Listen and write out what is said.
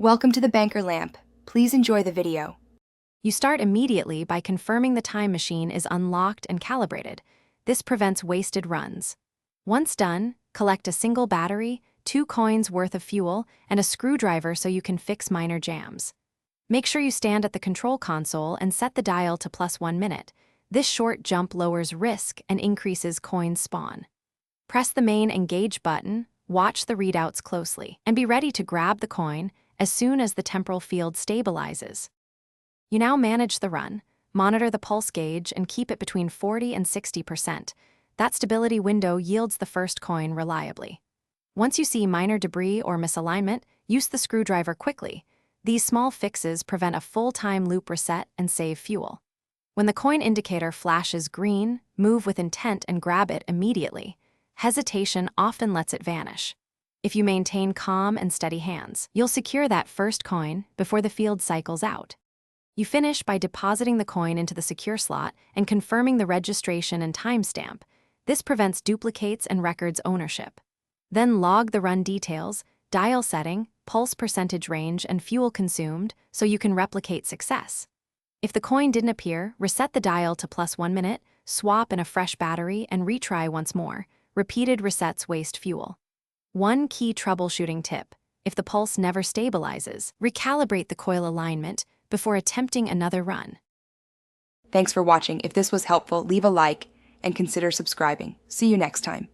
Welcome to the banker lamp. Please enjoy the video. You start immediately by confirming the time machine is unlocked and calibrated. This prevents wasted runs. Once done, collect a single battery, 2 coins worth of fuel, and a screwdriver so you can fix minor jams. Make sure you stand at the control console and set the dial to +1 minute. This short jump lowers risk and increases coin spawn. Press the main engage button, watch the readouts closely, and be ready to grab the coin as soon as the temporal field stabilizes. You now manage the run, monitor the pulse gauge, and keep it between 40 and 60%. That stability window yields the first coin reliably. Once you see minor debris or misalignment, use the screwdriver quickly. These small fixes prevent a full-time loop reset and save fuel. When the coin indicator flashes green, move with intent and grab it immediately. Hesitation often lets it vanish. If you maintain calm and steady hands, you'll secure that first coin before the field cycles out. You finish by depositing the coin into the secure slot and confirming the registration and timestamp. This prevents duplicates and records ownership. Then log the run details, dial setting, pulse percentage range, and fuel consumed so you can replicate success. If the coin didn't appear, reset the dial to +1 minute, swap in a fresh battery, and retry once more. Repeated resets waste fuel. One key troubleshooting tip: if the pulse never stabilizes, recalibrate the coil alignment before attempting another run. Thanks for watching. If this was helpful, leave a like and consider subscribing. See you next time.